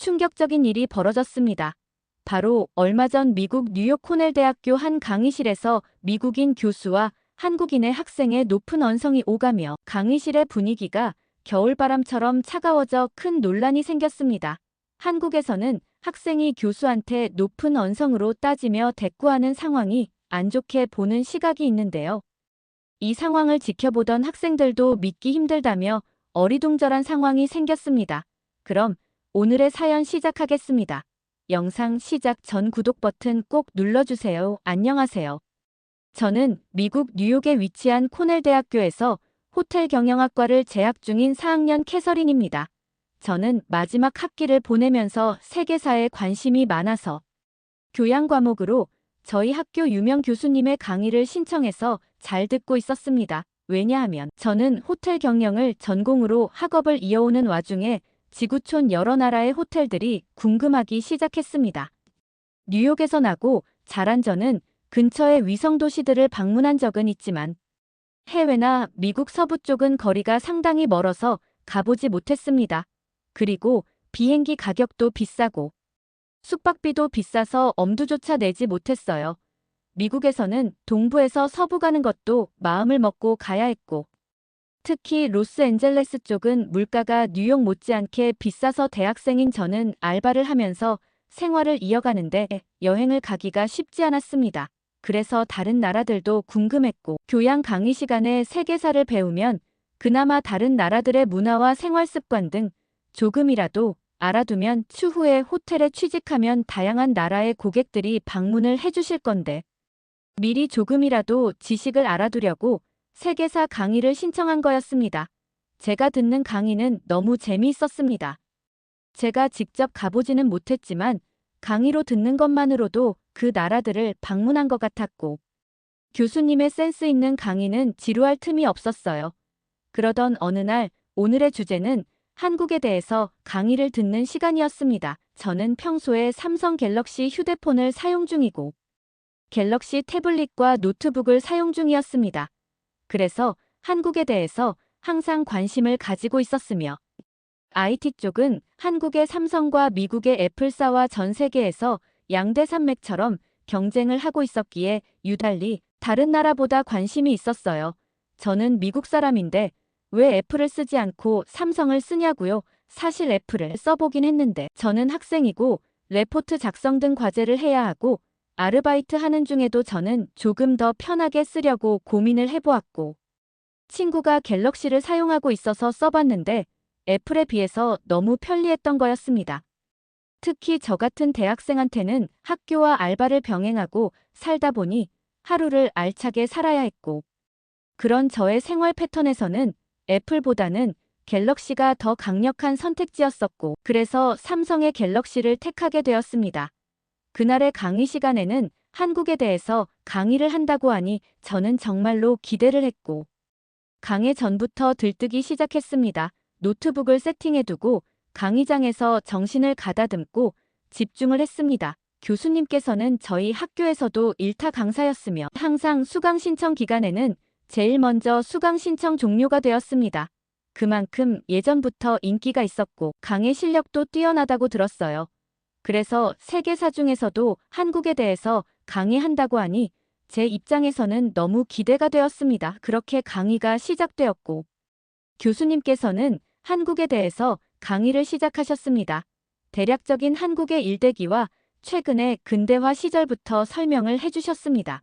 충격적인 일이 벌어졌습니다. 바로 얼마 전 미국 뉴욕 코넬 대학교 한 강의실에서 미국인 교수와 한국인의 학생의 높은 언성이 오가며 강의실의 분위기가 겨울바람처럼 차가워져 큰 논란이 생겼습니다. 한국에서는 학생이 교수한테 높은 언성으로 따지며 대꾸하는 상황이 안 좋게 보는 시각이 있는데요. 이 상황을 지켜보던 학생들도 믿기 힘들다며 어리둥절한 상황이 생겼습니다. 그럼 오늘의 사연 시작하겠습니다. 영상 시작 전 구독 버튼 꼭 눌러주세요. 안녕하세요. 저는 미국 뉴욕에 위치한 코넬 대학교에서 호텔 경영학과를 재학 중인 4학년 캐서린입니다. 저는 마지막 학기를 보내면서 세계사에 관심이 많아서 교양 과목으로 저희 학교 유명 교수님의 강의를 신청해서 잘 듣고 있었습니다. 왜냐하면 저는 호텔 경영을 전공으로 학업을 이어오는 와중에 지구촌 여러 나라의 호텔들이 궁금하기 시작했습니다. 뉴욕에서 나고 자란 저는 근처의 위성 도시들을 방문한 적은 있지만 해외나 미국 서부 쪽은 거리가 상당히 멀어서 가보지 못했습니다. 그리고 비행기 가격도 비싸고 숙박비도 비싸서 엄두조차 내지 못했어요. 미국에서는 동부에서 서부 가는 것도 마음을 먹고 가야 했고 특히 로스앤젤레스 쪽은 물가가 뉴욕 못지않게 비싸서 대학생인 저는 알바를 하면서 생활을 이어가는데 여행을 가기가 쉽지 않았습니다. 그래서 다른 나라들도 궁금했고 교양 강의 시간에 세계사를 배우면 그나마 다른 나라들의 문화와 생활 습관 등 조금이라도 알아두면 추후에 호텔에 취직하면 다양한 나라의 고객들이 방문을 해주실 건데 미리 조금이라도 지식을 알아두려고 세계사 강의를 신청한 거였습니다. 제가 듣는 강의는 너무 재미있었습니다. 제가 직접 가보지는 못했지만 강의로 듣는 것만으로도 그 나라들을 방문한 것 같았고 교수님의 센스 있는 강의는 지루할 틈이 없었어요. 그러던 어느 날 오늘의 주제는 한국에 대해서 강의를 듣는 시간이었습니다. 저는 평소에 삼성 갤럭시 휴대폰을 사용 중이고 갤럭시 태블릿과 노트북을 사용 중이었습니다. 그래서 한국에 대해서 항상 관심을 가지고 있었으며 IT 쪽은 한국의 삼성과 미국의 애플사와 전 세계에서 양대 산맥처럼 경쟁을 하고 있었기에 유달리 다른 나라보다 관심이 있었어요. 저는 미국 사람인데 왜 애플을 쓰지 않고 삼성을 쓰냐고요? 사실 애플을 써보긴 했는데 저는 학생이고 레포트 작성 등 과제를 해야 하고 아르바이트 하는 중에도 저는 조금 더 편하게 쓰려고 고민을 해보았고 친구가 갤럭시를 사용하고 있어서 써봤는데 애플에 비해서 너무 편리했던 거였습니다. 특히 저 같은 대학생한테는 학교와 알바를 병행하고 살다 보니 하루를 알차게 살아야 했고 그런 저의 생활 패턴에서는 애플보다는 갤럭시가 더 강력한 선택지였었고 그래서 삼성의 갤럭시를 택하게 되었습니다. 그날의 강의 시간에는 한국에 대해서 강의를 한다고 하니 저는 정말로 기대를 했고 강의 전부터 들뜨기 시작했습니다. 노트북을 세팅해두고 강의장에서 정신을 가다듬고 집중을 했습니다. 교수님께서는 저희 학교에서도 일타 강사였으며 항상 수강 신청 기간에는 제일 먼저 수강 신청 종료가 되었습니다. 그만큼 예전부터 인기가 있었고 강의 실력도 뛰어나다고 들었어요. 그래서 세계사 중에서도 한국에 대해서 강의한다고 하니 제 입장에서는 너무 기대가 되었습니다. 그렇게 강의가 시작되었고 교수님께서는 한국에 대해서 강의를 시작하셨습니다. 대략적인 한국의 일대기와 최근의 근대화 시절부터 설명을 해주셨습니다.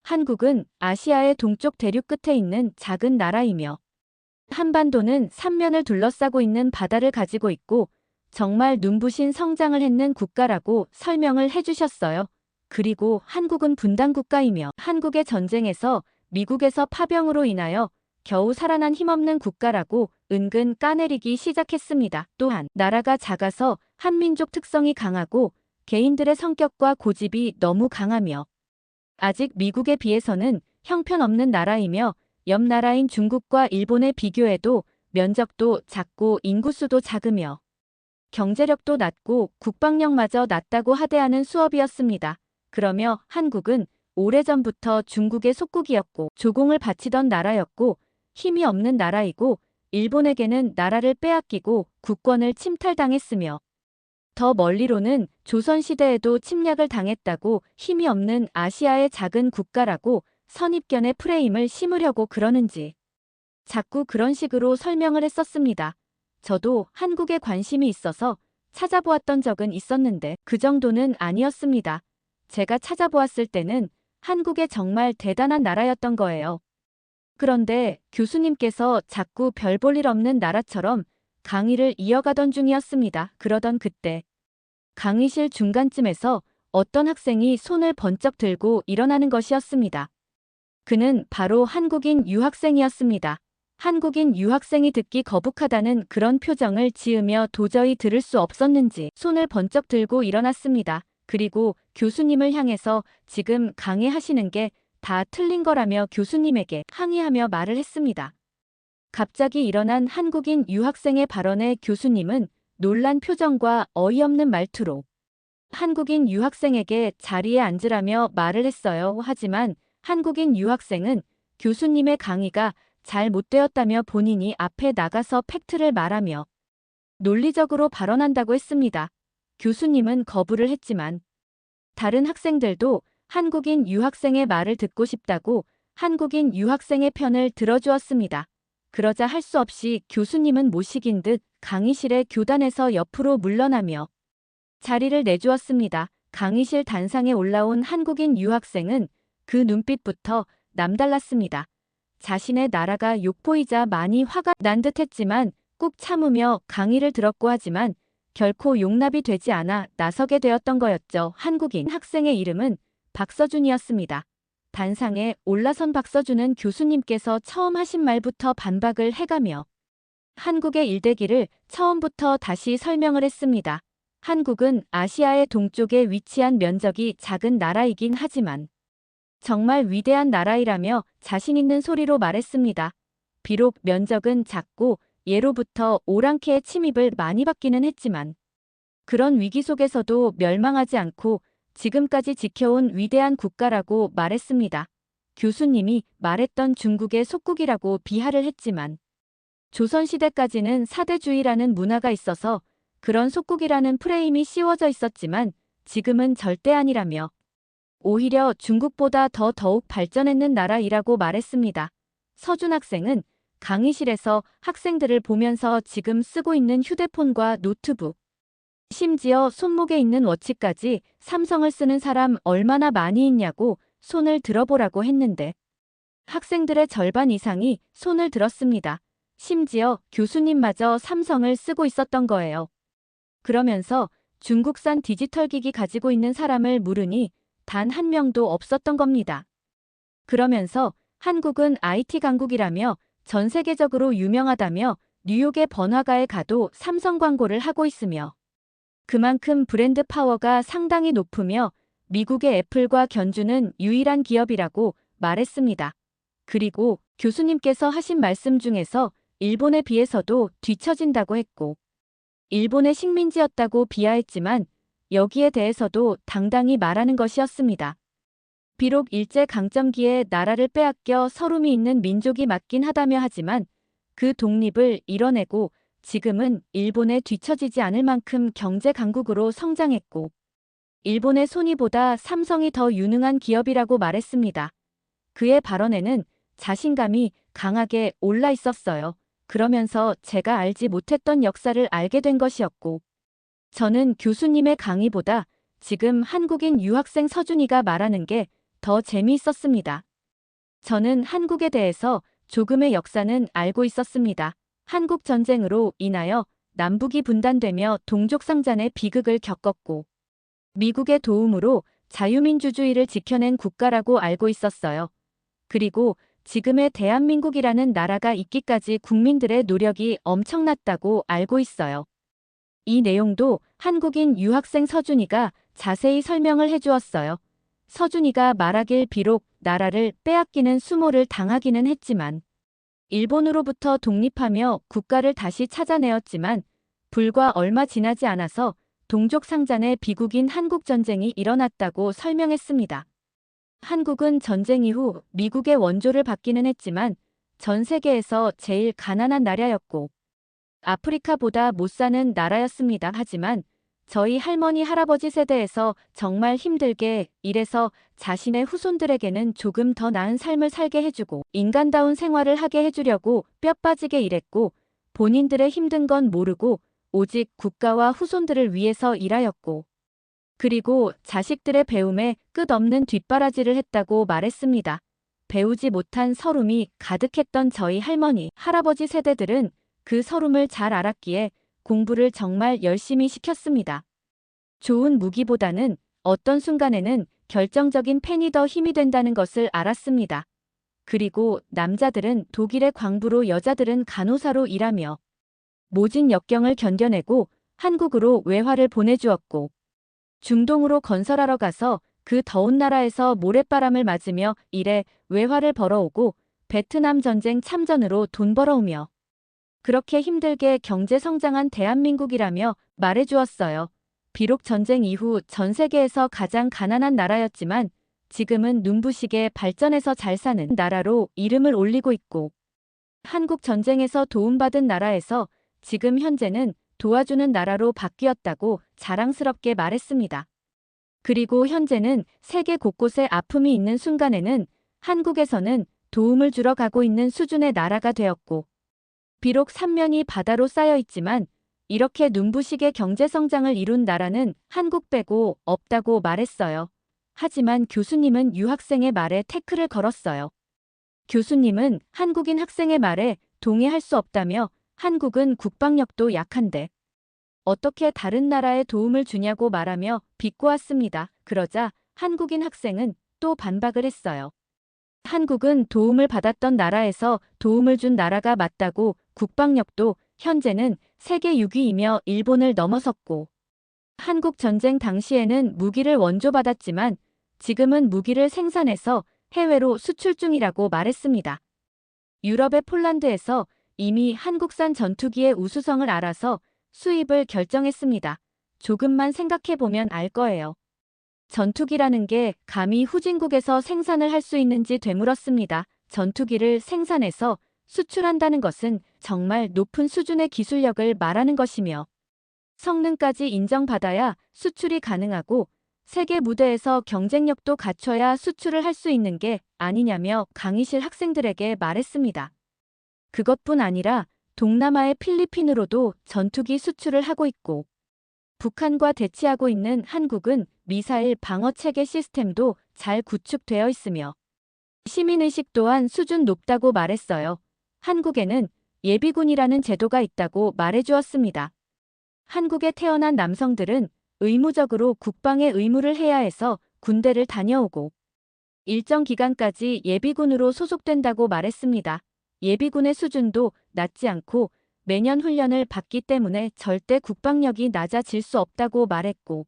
한국은 아시아의 동쪽 대륙 끝에 있는 작은 나라이며 한반도는 삼면을 둘러싸고 있는 바다를 가지고 있고 정말 눈부신 성장을 했는 국가라고 설명을 해주셨어요. 그리고 한국은 분단국가이며 한국의 전쟁에서 미국에서 파병으로 인하여 겨우 살아난 힘없는 국가라고 은근 까내리기 시작했습니다. 또한 나라가 작아서 한민족 특성이 강하고 개인들의 성격과 고집이 너무 강하며 아직 미국에 비해서는 형편없는 나라이며 옆 나라인 중국과 일본에 비교해도 면적도 작고 인구수도 작으며 경제력도 낮고 국방력마저 낮다고 하대하는 수업이었습니다. 그러며 한국은 오래전부터 중국의 속국이었고 조공을 바치던 나라였고 힘이 없는 나라이고 일본에게는 나라를 빼앗기고 국권을 침탈당했으며 더 멀리로는 조선시대에도 침략을 당했다고 힘이 없는 아시아의 작은 국가라고 선입견의 프레임을 심으려고 그러는지 자꾸 그런 식으로 설명을 했었습니다. 저도 한국에 관심이 있어서 찾아보았던 적은 있었는데 그 정도는 아니었습니다. 제가 찾아보았을 때는 한국에 정말 대단한 나라였던 거예요. 그런데 교수님께서 자꾸 별 볼 일 없는 나라처럼 강의를 이어가던 중이었습니다. 그러던 그때 강의실 중간쯤에서 어떤 학생이 손을 번쩍 들고 일어나는 것이었습니다. 그는 바로 한국인 유학생이었습니다. 한국인 유학생이 듣기 거북하다는 그런 표정을 지으며 도저히 들을 수 없었는지 손을 번쩍 들고 일어났습니다. 그리고 교수님을 향해서 지금 강의하시는 게 다 틀린 거라며 교수님에게 항의하며 말을 했습니다. 갑자기 일어난 한국인 유학생의 발언에 교수님은 놀란 표정과 어이없는 말투로 한국인 유학생에게 자리에 앉으라며 말을 했어요. 하지만 한국인 유학생은 교수님의 강의가 잘 못되었다며 본인이 앞에 나가서 팩트를 말하며 논리적으로 발언한다고 했습니다. 교수님은 거부를 했지만 다른 학생들도 한국인 유학생의 말을 듣고 싶다고 한국인 유학생의 편을 들어주었습니다. 그러자 할 수 없이 교수님은 못 이긴 듯 강의실의 교단에서 옆으로 물러나며 자리를 내주었습니다. 강의실 단상에 올라온 한국인 유학생은 그 눈빛부터 남달랐습니다. 자신의 나라가 욕보이자 많이 화가 난 듯했지만 꾹 참으며 강의를 들었고 하지만 결코 용납이 되지 않아 나서게 되었던 거였죠. 한국인 학생의 이름은 박서준이었습니다. 단상에 올라선 박서준은 교수님께서 처음 하신 말부터 반박을 해가며 한국의 일대기를 처음부터 다시 설명을 했습니다. 한국은 아시아의 동쪽에 위치한 면적이 작은 나라이긴 하지만 정말 위대한 나라이라며 자신 있는 소리로 말했습니다. 비록 면적은 작고 예로부터 오랑캐의 침입을 많이 받기는 했지만 그런 위기 속에서도 멸망하지 않고 지금까지 지켜온 위대한 국가라고 말했습니다. 교수님이 말했던 중국의 속국이라고 비하를 했지만 조선시대까지는 사대주의라는 문화가 있어서 그런 속국이라는 프레임이 씌워져 있었지만 지금은 절대 아니라며 오히려 중국보다 더욱 발전했는 나라이라고 말했습니다. 서준 학생은 강의실에서 학생들을 보면서 지금 쓰고 있는 휴대폰과 노트북, 심지어 손목에 있는 워치까지 삼성을 쓰는 사람 얼마나 많이 있냐고 손을 들어보라고 했는데 학생들의 절반 이상이 손을 들었습니다. 심지어 교수님마저 삼성을 쓰고 있었던 거예요. 그러면서 중국산 디지털 기기 가지고 있는 사람을 물으니 단 한 명도 없었던 겁니다. 그러면서 한국은 IT 강국이라며 전 세계적으로 유명하다며 뉴욕의 번화가에 가도 삼성 광고를 하고 있으며 그만큼 브랜드 파워가 상당히 높으며 미국의 애플과 견주는 유일한 기업이라고 말했습니다. 그리고 교수님께서 하신 말씀 중에서 일본에 비해서도 뒤처진다고 했고 일본의 식민지였다고 비하했지만 여기에 대해서도 당당히 말하는 것이었습니다. 비록 일제강점기에 나라를 빼앗겨 서름이 있는 민족이 맞긴 하다며 하지만 그 독립을 이뤄내고 지금은 일본에 뒤처지지 않을 만큼 경제 강국으로 성장했고 일본의 소니보다 삼성이 더 유능한 기업이라고 말했습니다. 그의 발언에는 자신감이 강하게 올라 있었어요. 그러면서 제가 알지 못했던 역사를 알게 된 것이었고 저는 교수님의 강의보다 지금 한국인 유학생 서준이가 말하는 게 더 재미있었습니다. 저는 한국에 대해서 조금의 역사는 알고 있었습니다. 한국 전쟁으로 인하여 남북이 분단되며 동족상잔의 비극을 겪었고 미국의 도움으로 자유민주주의를 지켜낸 국가라고 알고 있었어요. 그리고 지금의 대한민국이라는 나라가 있기까지 국민들의 노력이 엄청났다고 알고 있어요. 이 내용도 한국인 유학생 서준이가 자세히 설명을 해주었어요. 서준이가 말하길 비록 나라를 빼앗기는 수모를 당하기는 했지만 일본으로부터 독립하며 국가를 다시 찾아내었지만 불과 얼마 지나지 않아서 동족상잔의 비국인 한국전쟁이 일어났다고 설명했습니다. 한국은 전쟁 이후 미국의 원조를 받기는 했지만 전 세계에서 제일 가난한 나라였고 아프리카보다 못 사는 나라였습니다. 하지만 저희 할머니 할아버지 세대에서 정말 힘들게 일해서 자신의 후손들에게는 조금 더 나은 삶을 살게 해주고 인간다운 생활을 하게 해주려고 뼈 빠지게 일했고 본인들의 힘든 건 모르고 오직 국가와 후손들을 위해서 일하였고 그리고 자식들의 배움에 끝없는 뒷바라지를 했다고 말했습니다. 배우지 못한 서름이 가득했던 저희 할머니, 할아버지 세대들은 그 서름을 잘 알았기에 공부를 정말 열심히 시켰습니다. 좋은 무기보다는 어떤 순간에는 결정적인 펜이 더 힘이 된다는 것을 알았습니다. 그리고 남자들은 독일의 광부로 여자들은 간호사로 일하며 모진 역경을 견뎌내고 한국으로 외화를 보내주었고 중동으로 건설하러 가서 그 더운 나라에서 모래바람을 맞으며 일해 외화를 벌어오고 베트남 전쟁 참전으로 돈 벌어오며 그렇게 힘들게 경제 성장한 대한민국이라며 말해주었어요. 비록 전쟁 이후 전 세계에서 가장 가난한 나라였지만 지금은 눈부시게 발전해서 잘 사는 나라로 이름을 올리고 있고 한국 전쟁에서 도움받은 나라에서 지금 현재는 도와주는 나라로 바뀌었다고 자랑스럽게 말했습니다. 그리고 현재는 세계 곳곳에 아픔이 있는 순간에는 한국에서는 도움을 주러 가고 있는 수준의 나라가 되었고 비록 삼면이 바다로 쌓여 있지만 이렇게 눈부시게 경제성장을 이룬 나라는 한국 빼고 없다고 말했어요. 하지만 교수님은 유학생의 말에 태클을 걸었어요. 교수님은 한국인 학생의 말에 동의할 수 없다며 한국은 국방력도 약한데 어떻게 다른 나라에 도움을 주냐고 말하며 비꼬았습니다. 그러자 한국인 학생은 또 반박을 했어요. 한국은 도움을 받았던 나라에서 도움을 준 나라가 맞다고 국방력도 현재는 세계 6위이며 일본을 넘어섰고 한국 전쟁 당시에는 무기를 원조받았지만 지금은 무기를 생산해서 해외로 수출 중이라고 말했습니다. 유럽의 폴란드에서 이미 한국산 전투기의 우수성을 알아서 수입을 결정했습니다. 조금만 생각해보면 알 거예요. 전투기라는 게 감히 후진국에서 생산을 할 수 있는지 되물었습니다. 전투기를 생산해서 수출한다는 것은 정말 높은 수준의 기술력을 말하는 것이며 성능까지 인정받아야 수출이 가능하고 세계 무대에서 경쟁력도 갖춰야 수출을 할 수 있는 게 아니냐며 강의실 학생들에게 말했습니다. 그것뿐 아니라 동남아의 필리핀으로도 전투기 수출을 하고 있고 북한과 대치하고 있는 한국은 미사일 방어체계 시스템도 잘 구축되어 있으며 시민의식 또한 수준 높다고 말했어요. 한국에는 예비군이라는 제도가 있다고 말해주었습니다. 한국에 태어난 남성들은 의무적으로 국방의 의무를 해야 해서 군대를 다녀오고 일정 기간까지 예비군으로 소속된다고 말했습니다. 예비군의 수준도 낮지 않고 매년 훈련을 받기 때문에 절대 국방력이 낮아질 수 없다고 말했고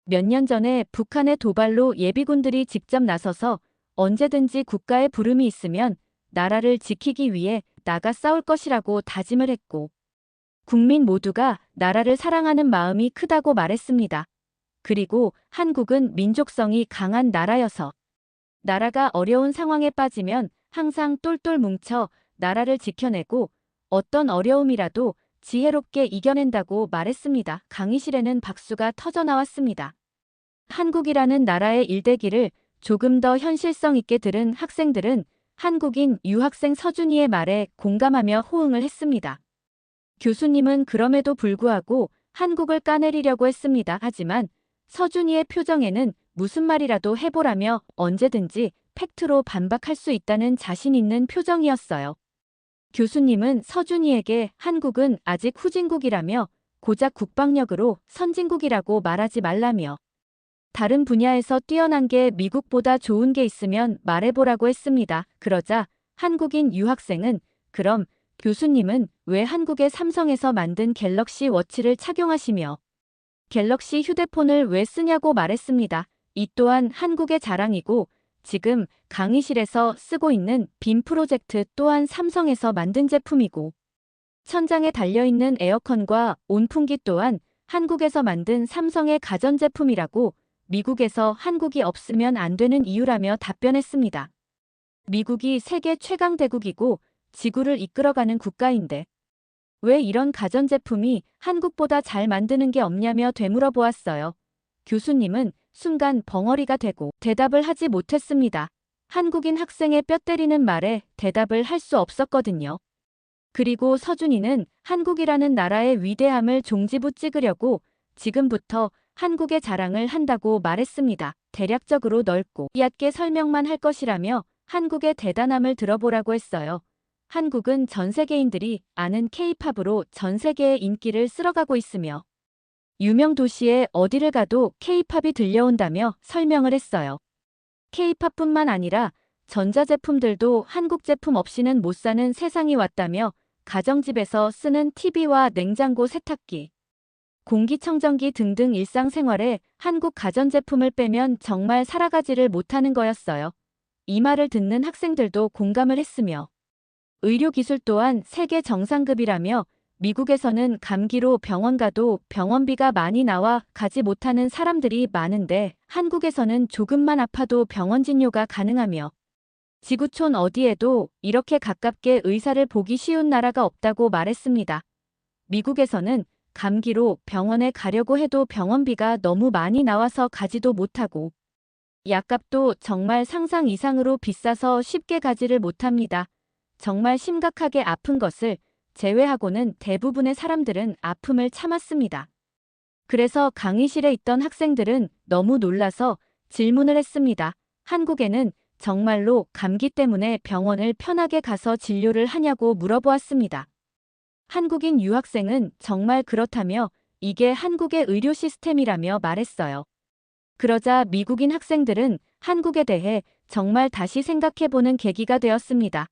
몇 년 전에 북한의 도발로 예비군들이 직접 나서서 언제든지 국가의 부름이 있으면 나라를 지키기 위해 나가 싸울 것이라고 다짐을 했고 국민 모두가 나라를 사랑하는 마음이 크다고 말했습니다. 그리고 한국은 민족성이 강한 나라여서 나라가 어려운 상황에 빠지면 항상 똘똘 뭉쳐 나라를 지켜내고 어떤 어려움이라도 지혜롭게 이겨낸다고 말했습니다. 강의실에는 박수가 터져나왔습니다. 한국이라는 나라의 일대기를 조금 더 현실성 있게 들은 학생들은 한국인 유학생 서준이의 말에 공감하며 호응을 했습니다. 교수님은 그럼에도 불구하고 한국을 까내리려고 했습니다. 하지만 서준이의 표정에는 무슨 말이라도 해보라며 언제든지 팩트로 반박할 수 있다는 자신 있는 표정이었어요. 교수님은 서준이에게 한국은 아직 후진국이라며 고작 국방력으로 선진국이라고 말하지 말라며 다른 분야에서 뛰어난 게 미국보다 좋은 게 있으면 말해보라고 했습니다. 그러자 한국인 유학생은 그럼 교수님은 왜 한국의 삼성에서 만든 갤럭시 워치를 착용하시며 갤럭시 휴대폰을 왜 쓰냐고 말했습니다. 이 또한 한국의 자랑이고 지금 강의실에서 쓰고 있는 빔 프로젝트 또한 삼성에서 만든 제품이고 천장에 달려있는 에어컨과 온풍기 또한 한국에서 만든 삼성의 가전제품이라고 미국에서 한국이 없으면 안 되는 이유라며 답변했습니다. 미국이 세계 최강 대국이고 지구를 이끌어가는 국가인데 왜 이런 가전제품이 한국보다 잘 만드는 게 없냐며 되물어 보았어요. 교수님은 순간 벙어리가 되고 대답을 하지 못했습니다. 한국인 학생의 뼈 때리는 말에 대답을 할 수 없었거든요. 그리고 서준이는 한국이라는 나라의 위대함을 종지부 찍으려고 지금부터 한국의 자랑을 한다고 말했습니다. 대략적으로 넓고 얕게 설명만 할 것이라며 한국의 대단함을 들어보라고 했어요. 한국은 전 세계인들이 아는 K-팝으로 전 세계의 인기를 쓸어가고 있으며 유명 도시에 어디를 가도 K-팝이 들려온다며 설명을 했어요. K-팝뿐만 아니라 전자제품들도 한국 제품 없이는 못 사는 세상이 왔다며 가정집에서 쓰는 TV와 냉장고, 세탁기, 공기청정기 등등 일상생활에 한국 가전제품을 빼면 정말 살아가지를 못하는 거였어요. 이 말을 듣는 학생들도 공감을 했으며 의료기술 또한 세계 정상급이라며 미국에서는 감기로 병원 가도 병원비가 많이 나와 가지 못하는 사람들이 많은데 한국에서는 조금만 아파도 병원 진료가 가능하며 지구촌 어디에도 이렇게 가깝게 의사를 보기 쉬운 나라가 없다고 말했습니다. 미국에서는 감기로 병원에 가려고 해도 병원비가 너무 많이 나와서 가지도 못하고 약값도 정말 상상 이상으로 비싸서 쉽게 가지를 못합니다. 정말 심각하게 아픈 것을 제외하고는 대부분의 사람들은 아픔을 참았습니다. 그래서 강의실에 있던 학생들은 너무 놀라서 질문을 했습니다. 한국에는 정말로 감기 때문에 병원을 편하게 가서 진료를 하냐고 물어보았습니다. 한국인 유학생은 정말 그렇다며 이게 한국의 의료 시스템이라며 말했어요. 그러자 미국인 학생들은 한국에 대해 정말 다시 생각해보는 계기가 되었습니다.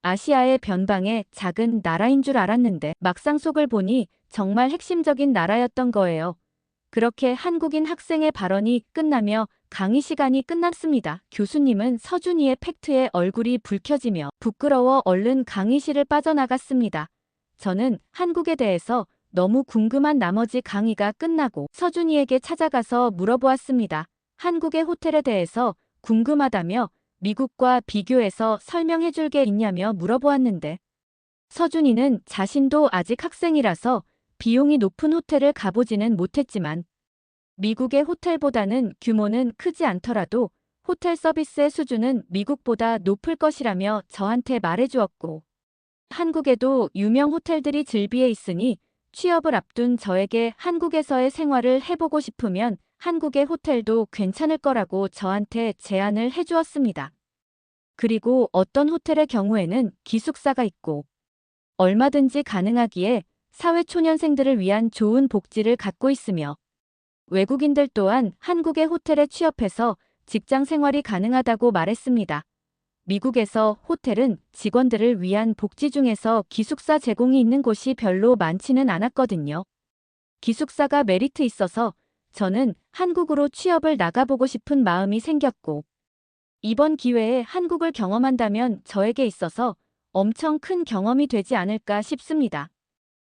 아시아의 변방의 작은 나라인 줄 알았는데 막상 속을 보니 정말 핵심적인 나라였던 거예요. 그렇게 한국인 학생의 발언이 끝나며 강의 시간이 끝났습니다. 교수님은 서준이의 팩트에 얼굴이 붉혀지며 부끄러워 얼른 강의실을 빠져나갔습니다. 저는 한국에 대해서 너무 궁금한 나머지 강의가 끝나고 서준이에게 찾아가서 물어보았습니다. 한국의 호텔에 대해서 궁금하다며 미국과 비교해서 설명해 줄 게 있냐며 물어보았는데 서준이는 자신도 아직 학생이라서 비용이 높은 호텔을 가보지는 못했지만 미국의 호텔보다는 규모는 크지 않더라도 호텔 서비스의 수준은 미국보다 높을 것이라며 저한테 말해주었고 한국에도 유명 호텔들이 즐비해 있으니 취업을 앞둔 저에게 한국에서의 생활을 해보고 싶으면 한국의 호텔도 괜찮을 거라고 저한테 제안을 해주었습니다. 그리고 어떤 호텔의 경우에는 기숙사가 있고 얼마든지 가능하기에 사회초년생들을 위한 좋은 복지를 갖고 있으며 외국인들 또한 한국의 호텔에 취업해서 직장 생활이 가능하다고 말했습니다. 미국에서 호텔은 직원들을 위한 복지 중에서 기숙사 제공이 있는 곳이 별로 많지는 않았거든요. 기숙사가 메리트 있어서 저는 한국으로 취업을 나가보고 싶은 마음이 생겼고 이번 기회에 한국을 경험한다면 저에게 있어서 엄청 큰 경험이 되지 않을까 싶습니다.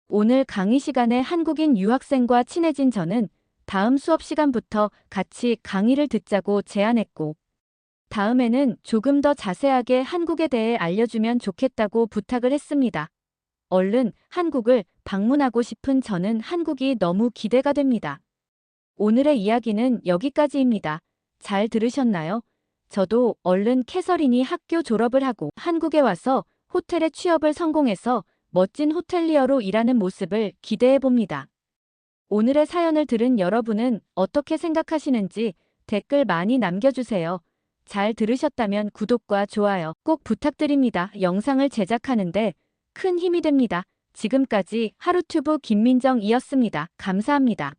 오늘 강의 시간에 한국인 유학생과 친해진 저는 다음 수업 시간부터 같이 강의를 듣자고 제안했고 다음에는 조금 더 자세하게 한국에 대해 알려주면 좋겠다고 부탁을 했습니다. 얼른 한국을 방문하고 싶은 저는 한국이 너무 기대가 됩니다. 오늘의 이야기는 여기까지입니다. 잘 들으셨나요? 저도 얼른 캐서린이 학교 졸업을 하고 한국에 와서 호텔에 취업을 성공해서 멋진 호텔리어로 일하는 모습을 기대해 봅니다. 오늘의 사연을 들은 여러분은 어떻게 생각하시는지 댓글 많이 남겨주세요. 잘 들으셨다면 구독과 좋아요 꼭 부탁드립니다. 영상을 제작하는데 큰 힘이 됩니다. 지금까지 하루튜브 김민정이었습니다. 감사합니다.